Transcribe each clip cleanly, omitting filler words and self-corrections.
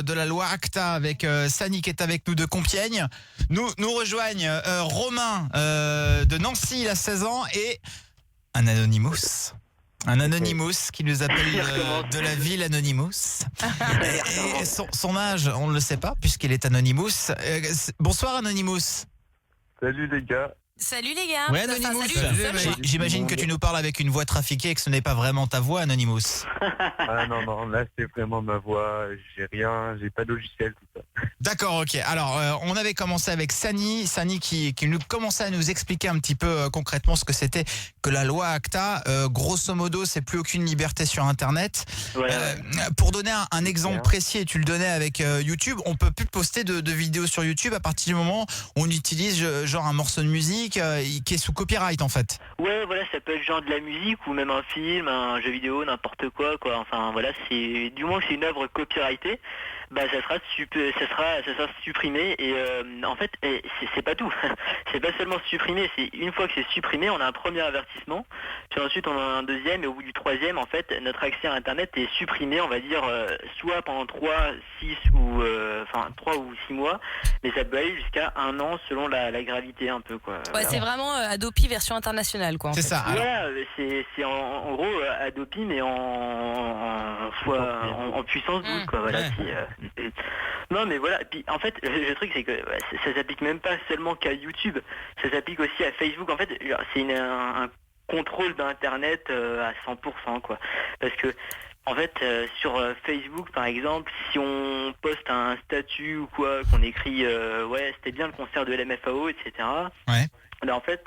de la loi ACTA avec Sani qui est avec nous de Compiègne. Nous rejoignent Romain de Nancy, il a 16 ans, et un Anonymous. Un Anonymous qui nous appelle de la ville Anonymous. Et son âge, on ne le sait pas puisqu'il est Anonymous. Bonsoir Anonymous. Salut les gars. Salut les gars. Ouais, Anonymous. Salut. J'imagine que tu nous parles avec une voix trafiquée et que ce n'est pas vraiment ta voix, Anonymous. Ah non, là c'est vraiment ma voix, j'ai rien, j'ai pas de logiciel, tout ça. D'accord, ok. Alors, on avait commencé avec Sani qui nous commençait à nous expliquer un petit peu concrètement ce que c'était que la loi ACTA. Grosso modo, c'est plus aucune liberté sur Internet. Ouais. Pour donner un exemple précis, et tu le donnais avec YouTube, on peut plus poster de vidéos sur YouTube à partir du moment où on utilise genre un morceau de musique qui est sous copyright en fait. Ouais, voilà, ça peut être genre de la musique ou même un film, un jeu vidéo, n'importe quoi. Enfin voilà, c'est du moins que c'est une œuvre copyrightée, bah ça sera supprimé. Et en fait, c'est pas tout. C'est pas seulement supprimé. C'est une fois que c'est supprimé, on a un premier avertissement, puis ensuite on a un deuxième, et au bout du troisième, en fait, notre accès à Internet est supprimé, on va dire, soit pendant 3 ou 6 mois, mais ça peut aller jusqu'à 1 an selon la gravité un peu, quoi. Ouais, c'est vraiment Adopi version internationale, quoi. C'est ça. Alors... Ouais, c'est en gros Adopi, mais en puissance 12, quoi. Voilà. Ouais. Non, mais voilà. Puis en fait, le truc c'est que ça s'applique même pas seulement qu'à YouTube. Ça s'applique aussi à Facebook. En fait, c'est un contrôle d'Internet à 100%, quoi. Parce que en fait, sur Facebook, par exemple, si on poste un statut ou quoi, qu'on écrit ouais, c'était bien le concert de LMFAO, etc. Ouais. Ben, en fait,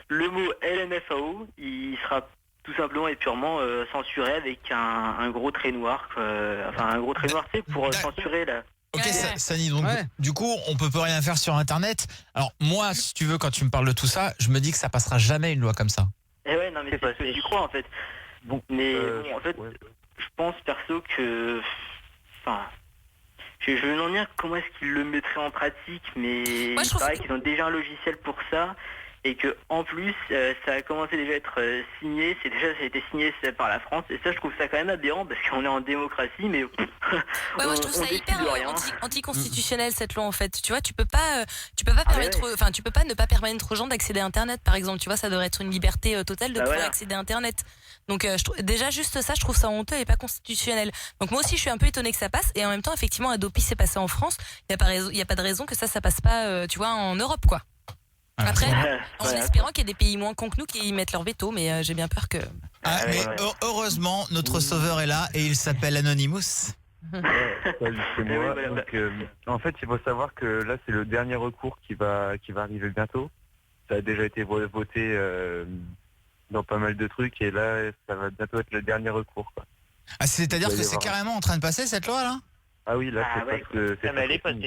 le mot LMFAO, il sera tout simplement et purement censuré avec un gros trait noir. Un gros trait noir, c'est pour censurer la... Ok, Sani, donc du coup, on peut plus rien faire sur Internet. Alors moi, si tu veux, quand tu me parles de tout ça, je me dis que ça passera jamais une loi comme ça. Eh ouais, non mais c'est ce que j'y crois en fait. Bon, mais bon, en fait, je pense perso que... Enfin... Je vais m'en dire comment est-ce qu'ils le mettraient en pratique, mais moi, il paraît qu'ils ont déjà un logiciel pour ça, et que en plus ça a commencé déjà à être signé, ça a été signé par la France, et ça je trouve ça quand même aberrant parce qu'on est en démocratie, mais ouais, moi je trouve ça hyper anticonstitutionnel cette loi en fait. Tu vois, tu peux pas tu peux pas ne pas permettre aux gens d'accéder à Internet par exemple. Tu vois, ça devrait être une liberté totale de pouvoir accéder à Internet. Donc déjà juste ça, je trouve ça honteux et pas constitutionnel. Donc moi aussi je suis un peu étonnée que ça passe, et en même temps effectivement Adopi s'est passé en France. Il y a pas de raison que ça passe pas, tu vois, en Europe, quoi. Après, en espérant qu'il y ait des pays moins cons que nous qui y mettent leur veto, mais j'ai bien peur que... Mais heureusement, notre sauveur est là et il s'appelle Anonymous. C'est moi. Donc, en fait, il faut savoir que là, c'est le dernier recours qui va arriver bientôt. Ça a déjà été voté dans pas mal de trucs, et là, ça va bientôt être le dernier recours, quoi. Ah, c'est-à-dire que c'est carrément en train de passer cette loi là ? Ah oui, là, elle est passée.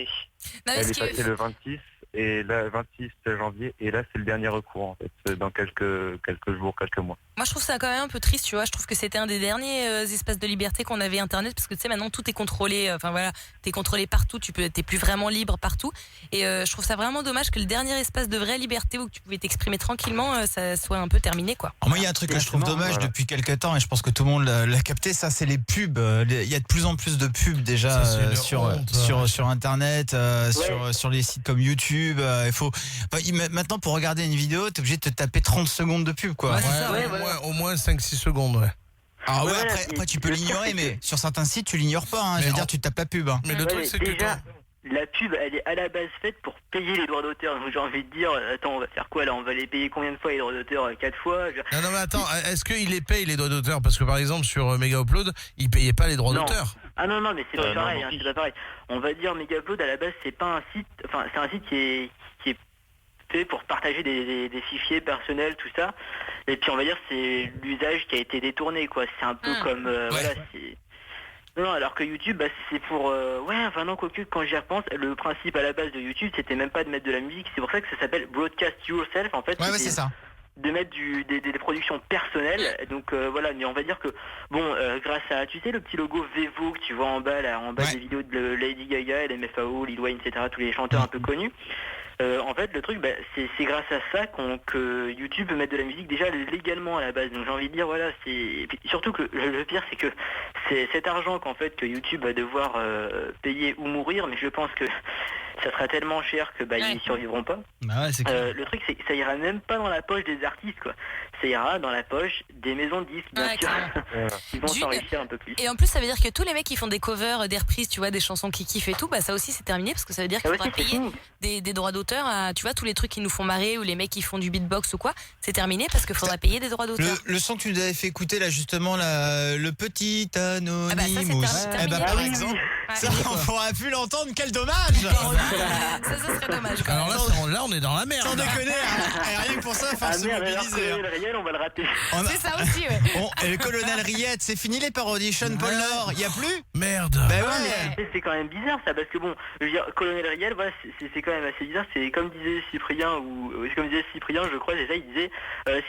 Elle est passée le 26. Et là, 26 janvier, et là c'est le dernier recours en fait, dans quelques jours, quelques mois. Moi je trouve ça quand même un peu triste, tu vois. Je trouve que c'était un des derniers espaces de liberté qu'on avait Internet, parce que tu sais maintenant tout est contrôlé, t'es contrôlé partout, t'es plus vraiment libre partout, et je trouve ça vraiment dommage que le dernier espace de vraie liberté où tu pouvais t'exprimer tranquillement, ça soit un peu terminé, quoi. Alors moi il y a un truc que je trouve dommage depuis quelques temps, et je pense que tout le monde l'a capté, ça c'est les pubs. Il y a de plus en plus de pubs déjà sur Internet, sur les sites comme YouTube. Maintenant pour regarder une vidéo, t'es obligé de te taper 30 secondes de pub, quoi. Au moins 5-6 secondes, ouais. Ah ouais, après tu peux l'ignorer, mais sur certains sites tu l'ignores pas, hein. Je veux dire, tu tapes la pub, hein. Mais le truc c'est que la pub, elle est à la base faite pour payer les droits d'auteur. Donc j'ai envie de dire, attends, on va faire quoi là? On va les payer combien de fois les droits d'auteur? 4 fois? Non mais attends, est-ce qu'ils les payent les droits d'auteur? Parce que par exemple sur Mega Upload, ils payaient pas les droits d'auteur. Ah non, mais c'est pas pareil, c'est pas pareil. On va dire Mega Upload, à la base c'est pas un site, enfin c'est un site qui est fait pour partager des fichiers personnels, tout ça. Et puis on va dire c'est l'usage qui a été détourné, quoi. C'est un peu comme voilà, c'est... Non, alors que YouTube, c'est pour... non, quoique, quand j'y repense, le principe à la base de YouTube, c'était même pas de mettre de la musique. C'est pour ça que ça s'appelle Broadcast Yourself, en fait. Ouais, c'est ça. De mettre des productions personnelles. Donc voilà, mais on va dire que, bon, grâce à, tu sais, le petit logo Vevo que tu vois en bas des vidéos de Lady Gaga, LMFAO, Lil Wayne, etc., tous les chanteurs un peu connus, En fait, le truc, c'est grâce à ça que YouTube peut mettre de la musique déjà légalement à la base. Donc j'ai envie de dire, voilà, et puis, surtout que le pire, c'est que c'est cet argent qu'en fait que YouTube va devoir payer ou mourir, mais je pense que ça sera tellement cher que ils n'y survivront pas. Bah ouais, c'est clair. Le truc, c'est que ça ira même pas dans la poche des artistes, quoi. Ça ira dans la poche des maisons de disques, bien sûr. Ils vont s'enrichir un peu plus. Et en plus, ça veut dire que tous les mecs qui font des covers, des reprises, tu vois, des chansons qui kiffent et tout, ça aussi c'est terminé parce que ça veut dire qu'il faudra payer des droits d'auteur à, tu vois, tous les trucs qui nous font marrer ou les mecs qui font du beatbox ou quoi, c'est terminé parce qu'il faudra payer des droits d'auteur. Le son que tu nous avais fait écouter là justement, le petit Anonymous. Par exemple, ça on pourra plus l'entendre, quel dommage. Ça serait dommage. Alors là, on est dans la merde. Sans déconner, rien que pour ça, il faut se mobiliser. Le Riel, on va le rater. C'est ça aussi, ouais. Et le colonel Riette, c'est fini les parodies. Sean Paul Nord, il y a plus. Merde. Bah ouais. C'est quand même bizarre ça, parce que bon, je veux dire, colonel Riel, voilà, c'est quand même assez bizarre. C'est comme disait Cyprien, je crois, c'est ça, il disait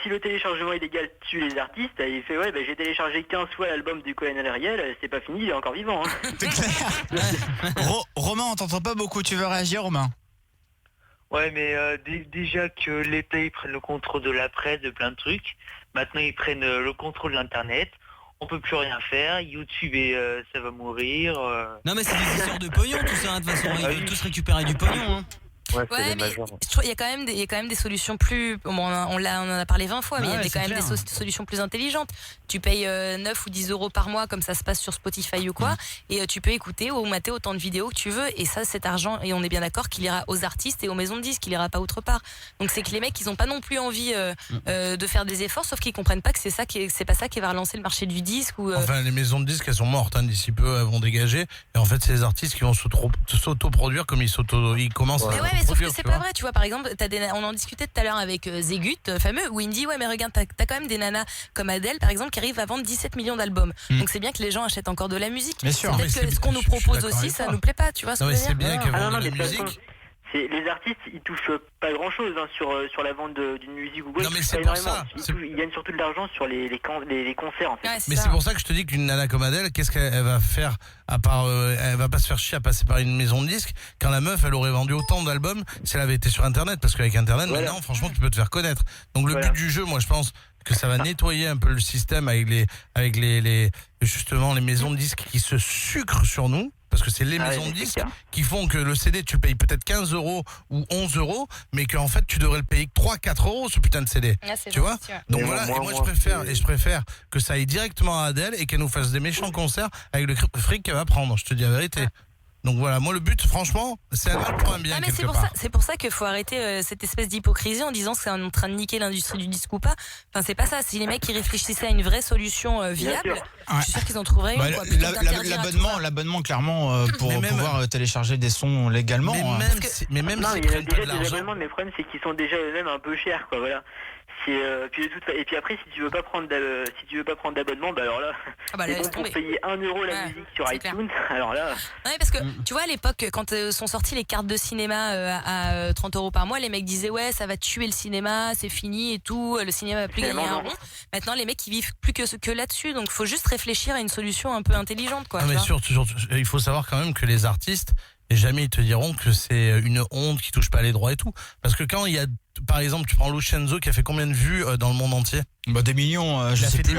si le téléchargement illégal tue les artistes, il fait j'ai téléchargé 15 fois l'album du colonel Riel, c'est pas fini, il est encore vivant. C'est clair. Romain, on t'entend pas beaucoup, tu veux réagir, Romain? Ouais, mais déjà que l'État ils prennent le contrôle de la presse, de plein de trucs. Maintenant ils prennent le contrôle de l'internet. On peut plus rien faire. YouTube ça va mourir. Non mais c'est des histoires de pognon tout ça. De toute façon, ils veulent tous récupérer du pognon. Hein. Ouais, mais je trouve il y a quand même des solutions plus. Bon, on en a parlé 20 fois, mais il y a quand même des solutions plus intelligentes. Tu payes 9 ou 10 euros par mois, comme ça se passe sur Spotify ou quoi, et tu peux écouter ou mater autant de vidéos que tu veux. Et ça, cet argent, et on est bien d'accord qu'il ira aux artistes et aux maisons de disques, qu'il ira pas autre part. Donc c'est que les mecs, ils ont pas non plus envie de faire des efforts, sauf qu'ils comprennent pas que c'est pas ça qui va relancer le marché du disque. Ou, Enfin, les maisons de disques, elles sont mortes. D'ici peu, elles vont dégager. Et en fait, c'est les artistes qui vont s'auto-produire comme ils commencent. Mais ouais, mais sauf que c'est pas vrai. Tu vois, par exemple, on en discutait tout à l'heure avec Zegut, fameux, où il me dit mais regarde, t'as quand même des nanas comme Adèle, par exemple, qui arrivent à vendre 17 millions d'albums. Donc c'est bien que les gens achètent encore de la musique. Bien sûr. Peut-être que ce qu'on nous propose aussi, ça nous plaît pas, tu vois ce que je veux dire. C'est bien qu'elles vendent de la musique. Les artistes, ils touchent pas grand chose sur la vente d'une musique ou quoi. Non, mais c'est pour ça. Ils gagnent surtout de l'argent sur les concerts en fait. Ouais, mais c'est pour ça que je te dis qu'une nana comme Adèle, qu'est-ce qu'elle va faire à part elle va pas se faire chier à passer par une maison de disques quand la meuf elle aurait vendu autant d'albums si elle avait été sur internet, parce qu'avec internet maintenant franchement tu peux te faire connaître. Donc le but du jeu, moi je pense que ça va nettoyer un peu le système avec les justement les maisons de disques qui se sucrent sur nous. Parce que c'est les maisons de disques qui font que le CD, tu payes peut-être 15 euros ou 11 euros, mais qu'en fait, tu devrais le payer que 3-4 euros ce putain de CD. Tu vois? Donc voilà, et moi je préfère que ça aille directement à Adèle et qu'elle nous fasse des méchants concerts avec le fric qu'elle va prendre, je te dis la vérité. Donc voilà, moi le but, franchement, c'est un mal pour un bien. Mais quelque c'est pour ça qu'il faut arrêter cette espèce d'hypocrisie en disant que c'est en train de niquer l'industrie du disque ou pas. Enfin, c'est pas ça. Si les mecs qui réfléchissaient à une vraie solution viable, je suis sûr qu'ils en trouveraient une. L'abonnement, clairement, pour pouvoir télécharger des sons légalement. Mais même non, s'ils il y a prennent pas déjà de des l'argent. abonnements, mais le problème c'est qu'ils sont déjà eux-mêmes un peu chers, quoi. Voilà. Et puis après, si tu veux pas prendre d'abonnement, alors là, c'est bon pour payer 1 euro la musique sur iTunes. Alors là. Ouais, parce que tu vois à l'époque quand sont sorties les cartes de cinéma à 30 euros par mois, les mecs disaient ça va tuer le cinéma, c'est fini et tout, le cinéma va plus gagner un rond. Maintenant les mecs ils vivent plus que là-dessus, donc faut juste réfléchir à une solution un peu intelligente, quoi. Non, mais surtout, il faut savoir quand même que les artistes, et jamais ils te diront que c'est une honte qui touche pas les droits et tout. Parce que quand il y a, par exemple, tu prends Lucenzo qui a fait combien de vues dans le monde entier? Des millions, je sais plus.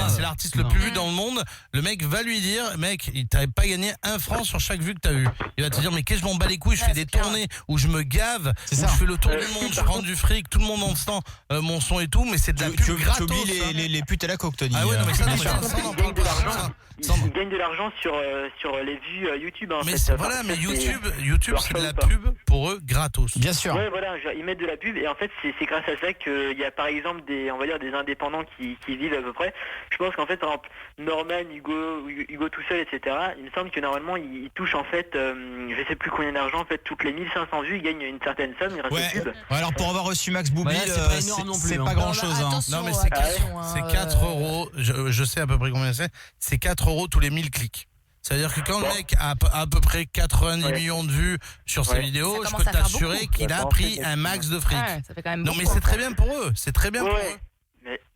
C'est l'artiste le plus vu dans le monde. Le mec va lui dire, mec, t'avais pas gagné 1 franc sur chaque vue que t'as eu. Il va te dire, mais qu'est-ce que je m'en bats les couilles, je fais des tournées où je me gave, où je fais le tour du monde, je prends du fric, tout le monde entend mon son et tout, mais c'est de la pub gratos. Tu oublies les putes à la coke, Tony. Ah ouais, non, mais ça, on en parle pas. Ils gagnent de l'argent sur les vues YouTube. Mais voilà, mais YouTube, c'est de la pub pour eux gratos. Bien sûr. Ouais, voilà, ils mettent de la pub et en fait, c'est grâce à ça qu'il y a par exemple des indépendants qui vivent à peu près. Je pense qu'en fait, par exemple, Norman, Hugo tout seul, etc. Il me semble que normalement, ils touchent en fait, je sais plus combien d'argent, en fait, toutes les 1500 vues, ils gagnent une certaine somme grâce aux pubs. Ouais, alors pour avoir reçu Max Boublil, c'est pas grand chose. Non, mais c'est 4 euros, je sais à peu près combien c'est 4 euros tous les 1000 clics. C'est-à-dire que quand le mec a à peu près 90 millions de vues sur ses vidéos, je peux t'assurer qu'il a pris un max de fric. Ça fait quand même non, mais c'est très bien pour eux. C'est très bien pour eux.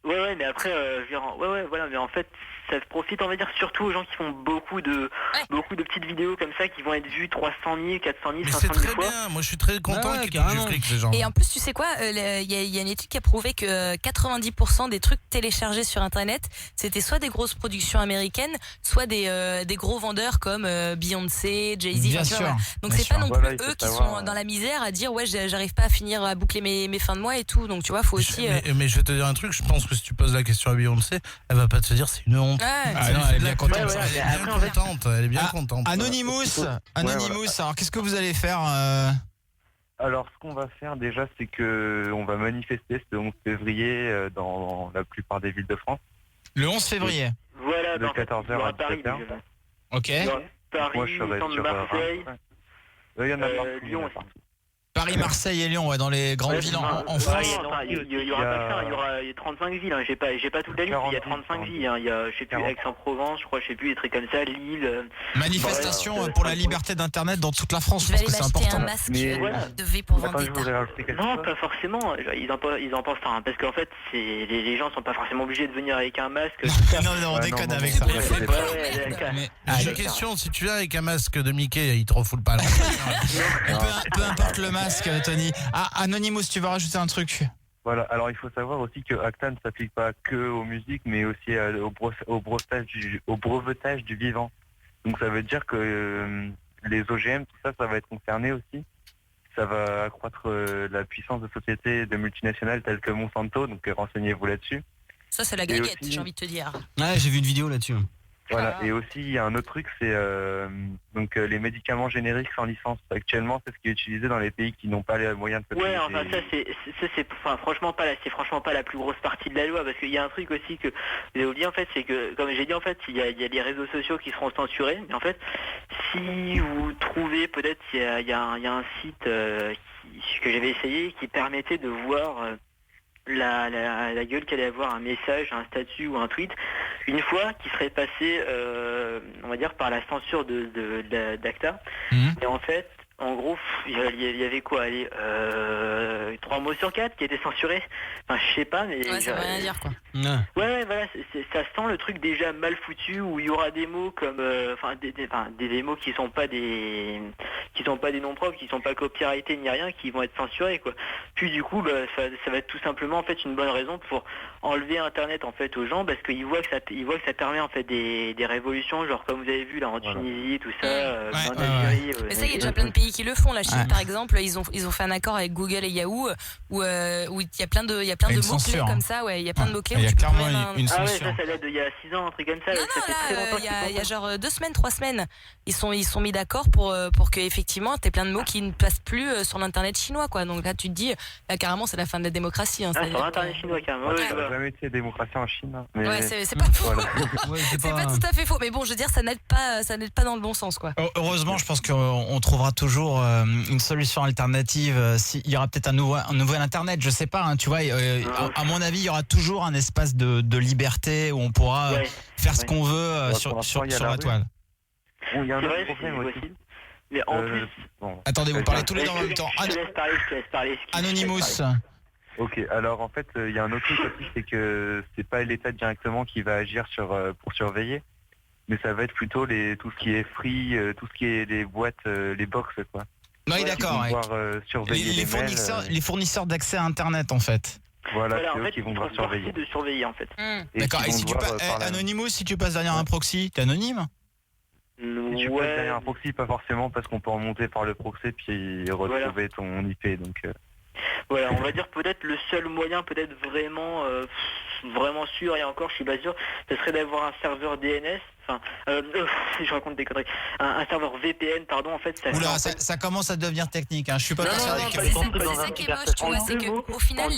Mais après, voilà, mais en fait, profite, on va dire, surtout aux gens qui font beaucoup de petites vidéos comme ça qui vont être vues 300 000, 400 000, 500 000 fois. C'est très bien, moi je suis très content qu'ils touchent du fric, ces gens. Et en plus, tu sais quoi, il y a une étude qui a prouvé que 90% des trucs téléchargés sur Internet, c'était soit des grosses productions américaines, soit des gros vendeurs comme Beyoncé, Jay-Z. Bien sûr. Donc c'est pas non plus eux qui sont dans la misère à dire ouais, j'arrive pas à finir à boucler mes fins de mois et tout. Donc tu vois, faut aussi. Mais je vais te dire un truc, je pense que si tu poses la question à Beyoncé, elle va pas te dire c'est une honte. Ah non, elle est bien contente. Elle est bien contente. Anonymous, alors qu'est-ce que vous allez faire Alors, ce qu'on va faire déjà, c'est que on va manifester ce 11 février dans la plupart des villes de France. Le 11 février. Voilà, de 14h à 17h. Ok. Paris, Moi, je serai sur Marseille, il y en a Lyon aussi. Paris, Marseille et Lyon, ouais, dans les grandes villes en France. Il y aura pas que ça, il y aura 35 villes. J'ai pas toute la liste, il y a 35 villes. Il y a, je sais plus, Aix-en-Provence, je crois, je sais plus, des trucs comme ça, Lille. Manifestation pour la liberté d'Internet dans toute la France, je pense que c'est important. Un masque de V pour Vendetta. Non, pas forcément. Ils en pensent pas, parce qu'en fait, les gens sont pas forcément obligés de venir avec un masque. Non, on déconne avec ça. J'ai une question, si tu viens avec un masque de Mickey, il te refoule pas là. Peu importe le masque, Tony. Ah, Anonymous, tu vas rajouter un truc. Voilà, alors il faut savoir aussi que ACTA ne s'applique pas que aux musiques, mais aussi au brevetage du vivant. Donc ça veut dire que les OGM, tout ça, ça va être concerné aussi. Ça va accroître la puissance de sociétés de multinationales telles que Monsanto, donc renseignez-vous là-dessus. Ça, c'est la grillette, j'ai envie de te dire. Ouais, j'ai vu une vidéo là-dessus. Voilà, et aussi il y a un autre truc, c'est les médicaments génériques sans licence. Actuellement, c'est ce qui est utilisé dans les pays qui n'ont pas les moyens de se Ouais, enfin ça c'est franchement pas la plus grosse partie de la loi, parce qu'il y a un truc aussi que vous avez oublié en fait, c'est que comme j'ai dit en fait, il y a les réseaux sociaux qui seront censurés, mais en fait, si vous trouvez peut-être il y a un site que j'avais essayé qui permettait de voir la gueule qu'allait avoir un message, un statut ou un tweet, une fois qu'il serait passé, on va dire, par la censure d'ACTA. Et en fait, en gros, il y avait quoi, 3 mots sur 4 qui étaient censurés. Enfin, je sais pas, mais... Ouais, ça veut rien dire, quoi. Ouais, voilà, ça sent le truc déjà mal foutu, où il y aura des mots comme... des mots qui sont pas des noms propres, qui sont pas copyrightés ni rien, qui vont être censurés, quoi. Puis du coup, ça va être tout simplement, en fait, une bonne raison pour enlever Internet, en fait, aux gens, parce qu'ils voient que ça permet, en fait, des révolutions, genre comme vous avez vu, là, en Tunisie, tout ça, en Algérie... Mais ça, il y a déjà plein de pays qui le font. La Chine, par exemple, ils ont fait un accord avec Google et Yahoo où il y a plein de mots-clés comme ça. Ouais, il y a plein de mots-clés. Il y a clairement une Ah ouais, censure. ça date d'il y a 6 ans, un truc comme ça. Non, ça fait très longtemps il y a genre 2 semaines, 3 semaines. Ils sont mis d'accord pour que effectivement t'aies plein de mots qui ne passent plus sur l'internet chinois, quoi. Donc là, tu te dis, là, carrément, c'est la fin de la démocratie. Hein, sur l'internet chinois, carrément. Ça n'a jamais été démocratie en Chine. Mais... Ouais, c'est pas faux. C'est pas tout à fait faux. Mais bon, je veux dire, ça n'aide pas dans le bon sens, quoi. Heureusement, je pense qu'on trouvera toujours une solution alternative. Il y aura peut-être un nouvel internet, je sais pas. Hein, tu vois, à mon avis, il y aura toujours un espace de liberté où on pourra faire ce qu'on veut sur la toile. Bon, il y a un autre problème aussi. Mais en plus... Attendez, vous parlez tous les deux en même temps. Je te laisse parler. Anonymous. Ok, alors en fait, il y a un autre truc aussi, c'est que c'est pas l'État directement qui va agir pour surveiller, mais ça va être plutôt tout ce qui est free, tout ce qui est les boîtes, les box, quoi. Oui, d'accord. Les fournisseurs d'accès à Internet, en fait. Voilà, en c'est eux fait, qui vont ils devoir surveiller. de surveiller, en fait. D'accord, et si tu passes, Anonymous, si tu passes derrière un proxy, t'es anonyme? Si tu passes derrière un proxy, pas forcément, parce qu'on peut remonter par le proxy puis retrouver ton IP, donc... Voilà, on va dire peut-être le seul moyen, peut-être vraiment sûr, et encore je suis pas sûr, ce serait d'avoir un serveur DNS, je raconte des conneries, un serveur VPN, pardon, en fait. Ça commence à devenir technique, hein. Je suis pas persuadé que... C'est ça qui est moche, tu vois, c'est qu'au final,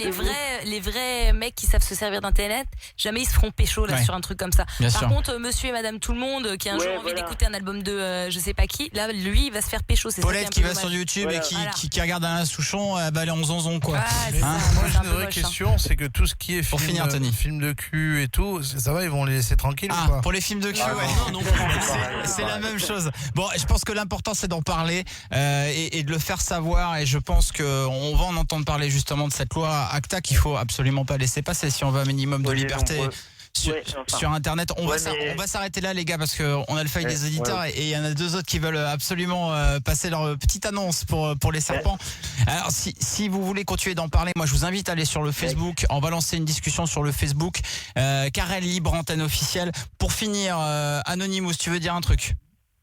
les vrais mecs qui savent se servir d'Internet, jamais ils se feront pécho là sur un truc comme ça. Par contre, monsieur et madame tout le monde qui a un jour envie d'écouter un album de je sais pas qui, là, lui, il va se faire pécho. Paulette qui va sur YouTube et qui regarde Alain Souchon, elle est en zonzon, quoi. Moi, j'ai une vraie question, c'est que tout ce qui est film de cul et tout, ça va, ils vont les laisser tranquilles ou pas? Pour les films de cul, c'est la même chose. Bon, je pense que l'important c'est d'en parler et de le faire savoir, et je pense qu'on va en entendre parler justement de cette loi ACTA qu'il faut absolument pas laisser passer si on veut un minimum de liberté sur Internet. On va s'arrêter là, les gars, parce qu'on a le fail des auditeurs et il y en a 2 autres qui veulent absolument passer leur petite annonce pour les serpents. Alors, si vous voulez continuer d'en parler, moi je vous invite à aller sur le Facebook. On va lancer une discussion sur le Facebook. Karel Libre Antenne officielle. Pour finir, Anonymous, tu veux dire un truc?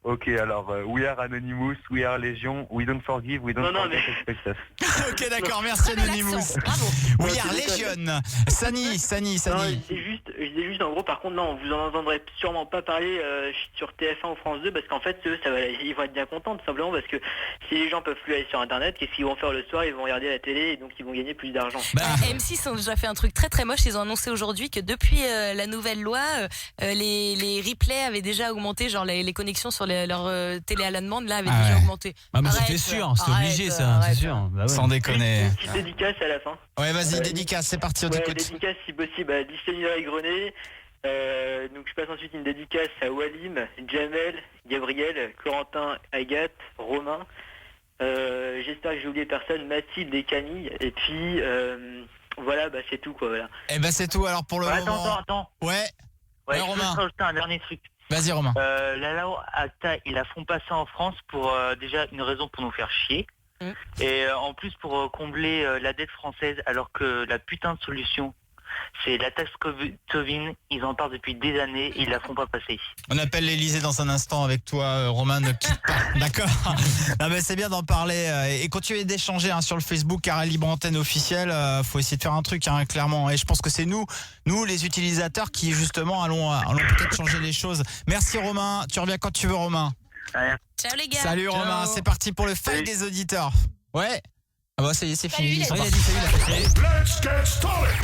Ok, alors, we are Anonymous, we are Légion, we don't forgive, we don't respect us. Ok, d'accord, merci Anonymous. We are Légion. Sani. Non, je disais juste, en gros, par contre, non, vous en entendrez sûrement pas parler sur TF1 ou France 2, parce qu'en fait, eux, ils vont être bien contents, tout simplement, parce que si les gens peuvent plus aller sur Internet, qu'est-ce qu'ils vont faire le soir? Ils vont regarder la télé, et donc ils vont gagner plus d'argent. M6 ont déjà fait un truc très très moche. Ils ont annoncé aujourd'hui que depuis la nouvelle loi, les replays avaient déjà augmenté, genre les connexions sur leur télé à la demande là avaient déjà augmenté. Ah mais c'était sûr, c'est obligé ça, c'est sûr. Bah ouais. Sans déconner. Une petite dédicace à la fin. Ouais, vas-y, dédicace, c'est parti, on t'écoute. Dédicace si possible à Distillerie et Grenet. Donc je passe ensuite une dédicace à Walim, Jamel, Gabriel, Corentin, Agathe, Romain. J'espère que j'ai oublié personne, Mathilde et Camille. Et puis voilà, c'est tout quoi. Voilà. Et c'est tout alors pour le moment. Attends. Ouais, je Romain. veux rajouter un dernier truc. Vas-y Romain. La loi ACTA, ils la font passer en France pour déjà une raison pour nous faire chier. Et en plus pour combler la dette française, alors que la putain de solution, c'est la taxe Tobin. Ils en parlent depuis des années et ils la font pas passer. On appelle l'Elysée dans un instant avec toi, Romain, ne quitte pas. D'accord. Non mais c'est bien d'en parler et continuer d'échanger sur le Facebook Karel Libre Antenne officielle. Faut essayer de faire un truc clairement. Et je pense que c'est nous les utilisateurs qui justement allons peut-être changer les choses. Merci Romain. Tu reviens quand tu veux, Romain. Ciao les gars. Salut Romain. C'est parti pour le fail des auditeurs. Ouais. Ah bah ça y est, c'est fini. Il a dit salut. Let's get started.